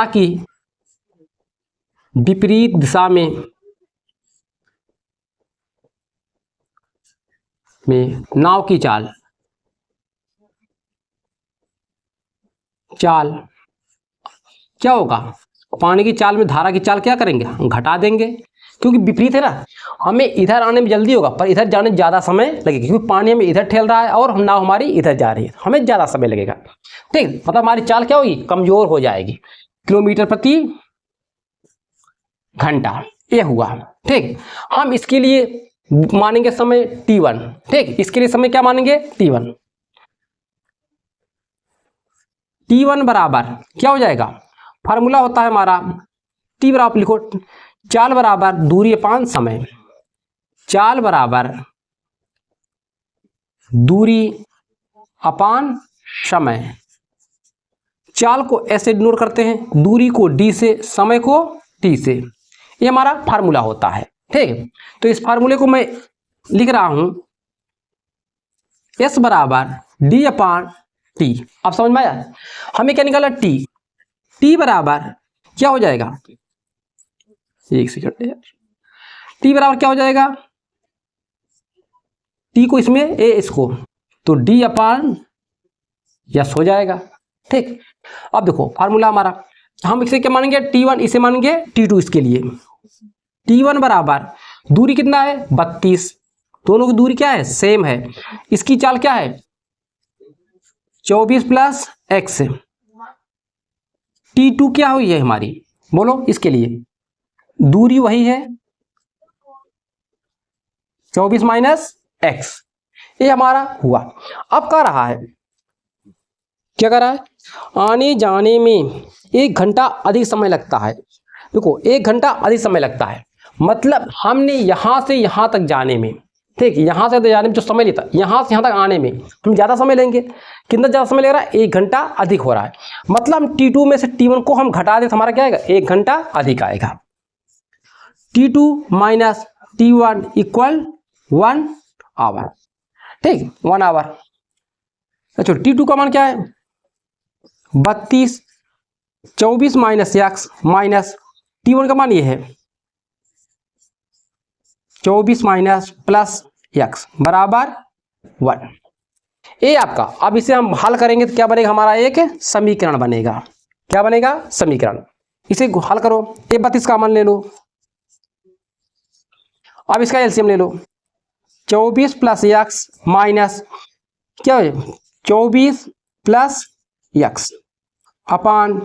की विपरीत दिशा में नाव की चाल क्या होगा, पानी की चाल में धारा की चाल क्या करेंगे, घटा देंगे, क्योंकि विपरीत है ना, हमें इधर आने में जल्दी होगा पर इधर जाने में ज़्यादा समय लगेगा, क्योंकि पानी हमें इधर ठेल रहा है और नाव हमारी इधर जा रही है, हमें ज़्यादा समय लगेगा। ठीक, मतलब हमारी चाल क्या होगी, कमजोर हो जाएगी। किलोमीटर प्रति घंटा ये हुआ। ठीक, हम इसके लिए मानेंगे समय t1। ठीक, इसके लिए समय क्या मानेंगे, t1। t1 बराबर क्या हो जाएगा, फार्मूला होता है हमारा t बराबर, लिखो चाल बराबर दूरी अपान समय। चाल बराबर दूरी अपान समय। चाल को ऐसे डिनोट करते हैं, दूरी को d से, समय को t से। ये हमारा फार्मूला होता है। ठीक है, तो इस फार्मूले को मैं लिख रहा हूं s बराबर d अपान टी। अब समझ में आया, हमें क्या निकाला t। t बराबर क्या हो जाएगा, एक सेकंड यार, t बराबर क्या हो जाएगा, t को इसमें a इसको, तो d अपान यस हो जाएगा। ठीक, अब देखो फार्मूला हमारा, हम इसे क्या मानेंगे t1, इसे मानेंगे t2 इसके लिए। t1 बराबर दूरी कितना है 32, दोनों की दूरी क्या है सेम है। इसकी चाल क्या है 24 प्लस x। t2 क्या हुई है हमारी, बोलो इसके लिए, दूरी वही है 24 माइनस x, ये हमारा हुआ। अब कह रहा है, क्या कर रहा है, आने जाने में 1 घंटा अधिक समय लगता है। देखो 1 घंटा अधिक समय लगता है, मतलब हमने यहाँ से यहाँ तक जाने में, ठीक, यहाँ से जाने में जो समय लेता है, यहाँ से यहाँ तक आने में हम ज़्यादा समय लेंगे। कितना ज़्यादा समय ले रहा है, 1 घंटा अधिक हो रहा है। मतलब हम t2 में से t1 को हम घटा दे तो हमारा क्या आएगा, 1 घंटा अधिक आएगा। t2 minus t1 equal 1 our. ठीक, 1 आवर। अच्छा, t2 का मान क्या है 32, 24 माइनस x माइनस t1 का मान ये है 24 माइनस प्लस x बराबर 1। ये आपका, अब इसे हम हल करेंगे तो क्या बनेगा, हमारा एक समीकरण बनेगा। क्या बनेगा, समीकरण। इसे हल करो, ये 32 का मान ले लो, अब इसका एलसीएम ले लो, 24 प्लस x माइनस क्या है 24 प्लस x अपान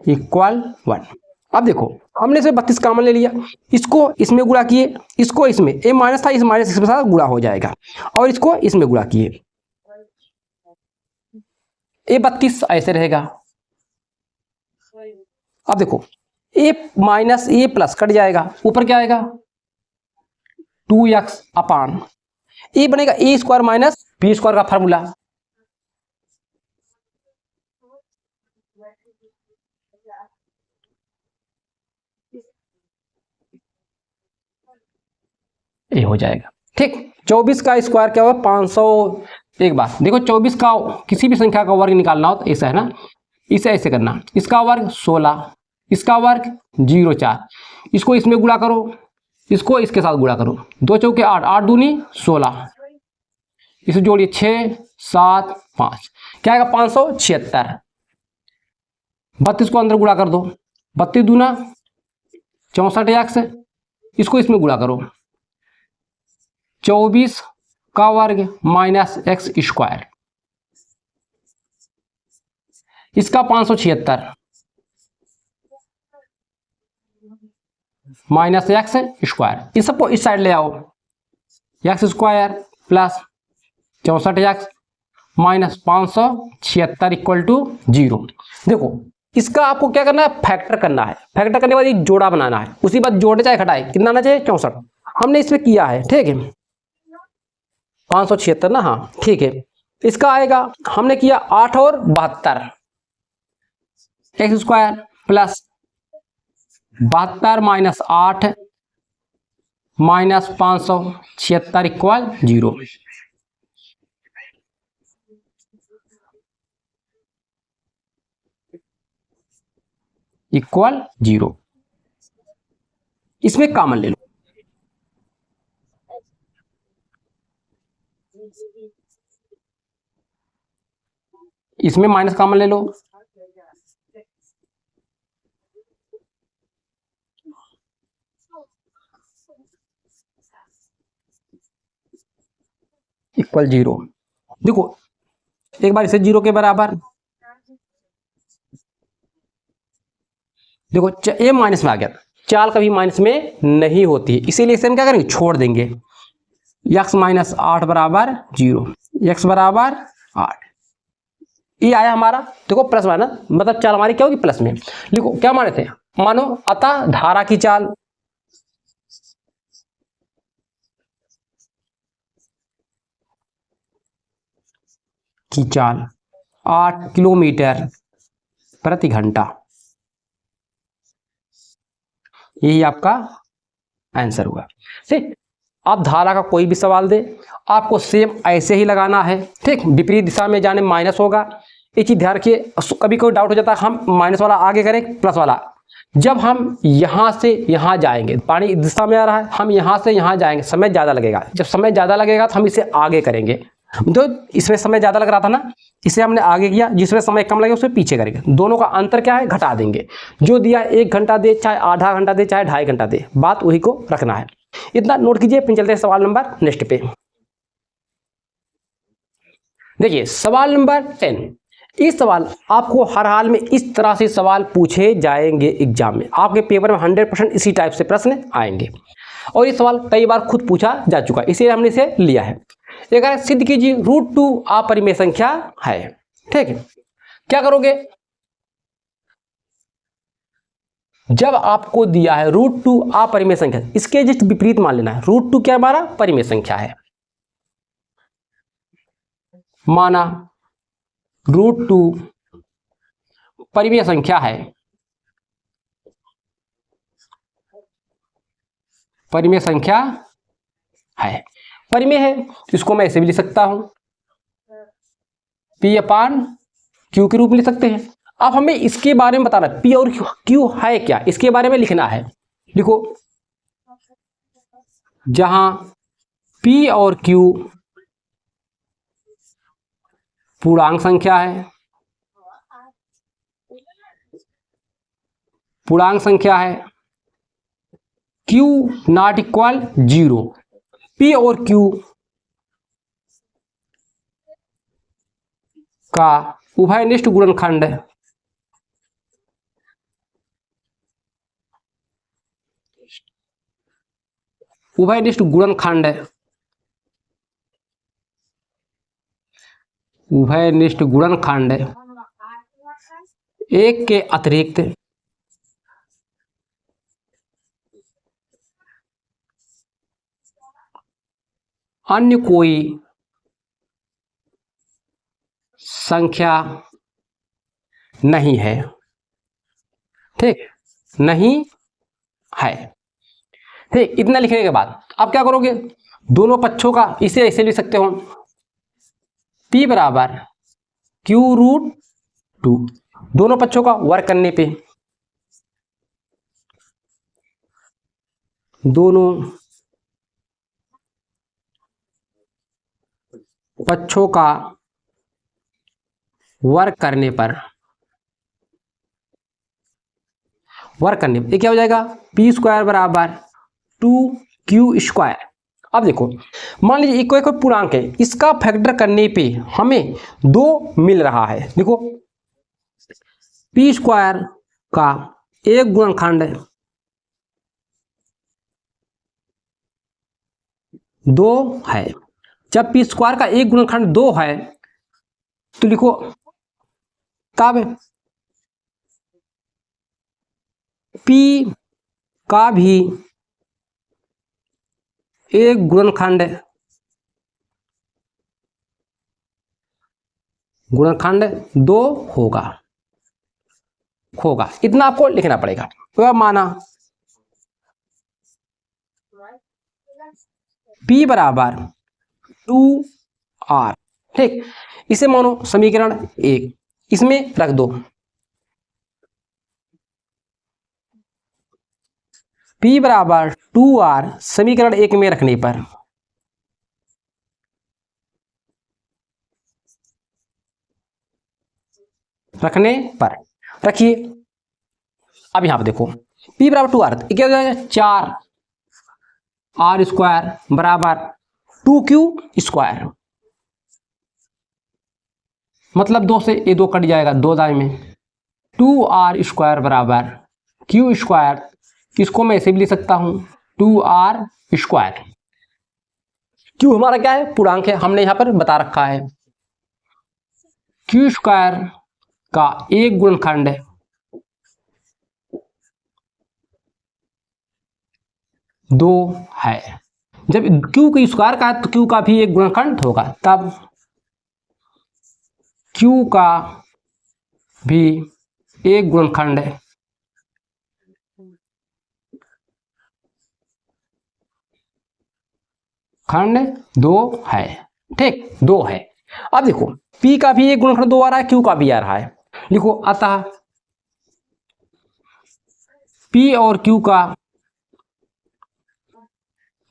इक्वल 1। अब देखो हमने इसे 32 कॉमन ले लिया, इसको इसमें गुणा किए, इसको इसमें, ए माइनस था, इस माइनस इसके साथ गुणा हो जाएगा, और इसको इसमें गुणा किए, ए 32 ऐसे रहेगा। अब देखो ए माइनस ए प्लस कट जाएगा, ऊपर क्या आएगा 2x अपान ए बनेगा ए स्क्वायर माइनस बी स्क्वायर का फार्मूला। ये हो जाएगा। ठीक, 24 का स्क्वायर क्या होगा 500। एक बात देखो, 24 का किसी भी संख्या का वर्ग निकालना हो तो ऐसा है ना, इसे ऐसे करना, इसका वर्ग 16, इसका वर्ग 0,4, इसको इसमें गुणा करो, इसको इसके साथ गुणा करो, 2 चौके 8, 8 दूनी 16, इसे जोड़िए 6, 7, 5, क्या आएगा 576। 32 को अंदर गुणा कर दो, 32 दूना 64x, इसको इसमें गुणा करो, 24 का वर्ग माइनस एक्स स्क्वायर, इसका 576 माइनस एक्स स्क्वायर, इस सबको इस साइड ले आओ, x square plus 64x minus 576 equal to 0। देखो इसका आपको क्या करना है, फैक्टर करना है, फैक्टर करने के बाद एक जोड़ा बनाना है, उसी बात जोड़े चाहे घटाए कितना आना चाहिए 64, हमने इसमें किया है। ठीक है 576 ना, हाँ ठीक है, इसका आएगा, हमने किया 8 और 72, x square plus 72 minus 8 minus 576 equal 0। Equal 0, इसमें कॉमन ले लो, इसमें माइनस कॉमन ले लो, इक्वल 0। देखो एक बार इसे 0 के बराबर, देखो ए माइनस में आ गया, चाल कभी माइनस में नहीं होती है, इसीलिए इसे हम क्या करेंगे, छोड़ देंगे। x माइनस 8 बराबर 0, x बराबर 8, ये आया हमारा। देखो प्लस माइनस मतलब चाल हमारी क्या होगी, प्लस में। लिखो क्या माने थे, मानो अतः धारा की चाल की चाल 8 किलोमीटर प्रति घंटा, यही आपका आंसर हुआ। ठीक, आप धारा का कोई भी सवाल दे, आपको सेम ऐसे ही लगाना है। ठीक, विपरीत दिशा में जाने माइनस होगा, एक चीज ध्यान रखिए। कभी कोई डाउट हो जाता है, हम माइनस वाला आगे करें प्लस वाला, जब हम यहां से यहां जाएंगे, पानी इस दिशा में आ रहा है, हम यहां से यहां जाएंगे, समय ज्यादा लगेगा। जब समय ज्यादा लगेगा तो हम इसे आगे करेंगे, तो इसमें समय ज्यादा लग रहा था ना, इसे हमने आगे किया, जिसमें समय कम लगे उसमें पीछे करेंगे। दोनों का अंतर क्या है, घटा देंगे। जो दिया 1 घंटा दे, चाहे आधा घंटा दे, चाहे 2.5 घंटा दे, बात वही को रखना है। इतना नोट कीजिए। फिर चलते हैं सवाल नंबर नेक्स्ट पे। देखिए सवाल नंबर 10, इस सवाल आपको हर हाल में इस तरह से सवाल पूछे जाएंगे एग्जाम में, आपके पेपर में 100% इसी टाइप से प्रश्न आएंगे, और ये सवाल कई बार खुद पूछा जा चुका है, इसलिए हमने इसे लिया है। एक सिद्ध कीजिए √2 अपरिमेय संख्या है। ठीक है, क्या करोगे, जब आपको दिया है √2 अपरिमेय संख्या, इसके जस्ट विपरीत मान लेना है। √2 क्या हमारा परिमेय संख्या है, माना √2 परिमेय संख्या है, परिमेय संख्या है, परिमेय है, इसको मैं ऐसे भी लिख सकता हूं, P/Q के रूप में लिख सकते हैं। अब हमें इसके बारे में बताना, P और Q है क्या, इसके बारे में लिखना है। लिखो, जहां P और Q पूर्णांक संख्या है, पूर्णांक संख्या है, Q नॉट इक्वल 0, P और Q का उभयनिष्ठ गुणनखंड उभयनिष्ठ गुणनखंड उभयनिष्ठ गुणनखंड 1 के अतिरिक्त अन्य कोई संख्या नहीं है। ठीक, नहीं है। ठीक, इतना लिखने के बाद आप क्या करोगे, दोनों पक्षों का इसे ऐसे लिख सकते हो, P बराबर Q√2, दोनों पक्षों का वर्ग करने पे दोनों पक्षों का वर्ग करने पर ये क्या हो जाएगा, P² बराबर 2Q²। अब देखो मान लीजिए एक कोई पूर्णांक है, इसका फैक्टर करने पे हमें 2 मिल रहा है। देखो P² का एक गुणनखंड 2 है। जब P² का एक गुणनखंड 2 है तो लिखो कब P का भी एक गुणनखंड 2 होगा। इतना आपको लिखना पड़ेगा। तो अब माना P बराबर 2R। ठीक, इसे मानो समीकरण 1, इसमें रख दो P बराबर 2R, समीकरण 1 में रखने पर रखने पर रखिए। अब यहाँ पे देखो p बराबर 2r, क्या हो जाएगा 4r स्क्वायर बराबर 2q स्क्वायर, मतलब 2 से ये 2 कट जाएगा, 2 दाएं में 2r स्क्वायर बराबर q स्क्वायर, इसको मैं ऐसे भी लिख सकता हूं 2r स्क्वायर। q हमारा क्या है, पूर्णांक है, हमने यहां पर बता रखा है। q स्क्वायर का एक गुणनखंड है 2 है। जब q का स्क्वायर का है तो q का भी एक गुणनखंड होगा, तब q का भी एक गुणनखंड है खंड 2 है, ठीक 2 है। अब देखो p का भी एक गुणनखंड 2 आ रहा है, q का भी आ रहा है, लिखो अतः p और q का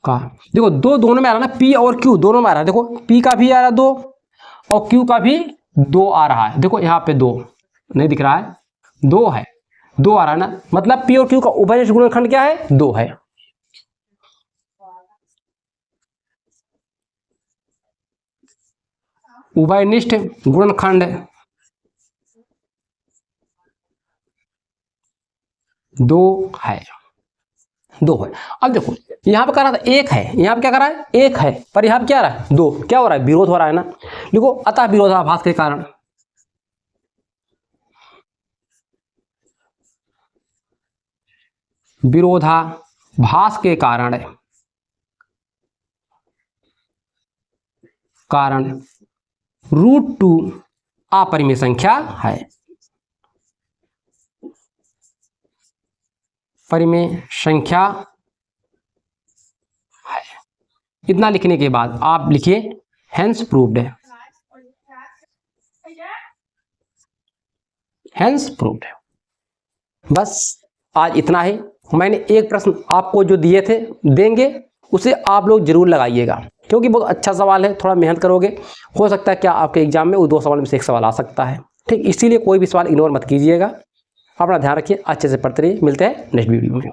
देखो दोनों में आ रहा है ना, p और q दोनों में आ रहा है। देखो p का भी आ रहा है 2 और q का भी 2 आ रहा है। देखो यहाँ पे 2 नहीं दिख रहा है, 2 है, 2 आ रहा है ना, मतलब p और q का उभयनिष्ठ गुणनखंड क्या है, 2 है। उभयनिष्ठ गुणनखंड 2 है, 2 है। अब देखो यहाँ पे कह रहा था 1 है, यहाँ पे क्या कर रहा है 1 है, पर यहाँ पे क्या आ रहा है 2, क्या हो रहा है, विरोध हो रहा है ना। देखो अतः विरोधाभास के कारण, विरोधाभास के कारण √2 अपरिमेय संख्या है, परिमेय संख्या है। इतना लिखने के बाद आप लिखिए हेंस प्रूव्ड है, हेंस प्रूव्ड है। बस आज इतना ही। मैंने एक प्रश्न आपको जो दिए थे देंगे, उसे आप लोग जरूर लगाइएगा, क्योंकि बहुत अच्छा सवाल है, थोड़ा मेहनत करोगे हो सकता है क्या आपके एग्जाम में वो 2 सवाल में से 1 सवाल आ सकता है, ठीक। इसीलिए कोई भी सवाल इग्नोर मत कीजिएगा। अपना ध्यान रखिए, अच्छे से पढ़ते रहिए, मिलते हैं नेक्स्ट वीडियो में।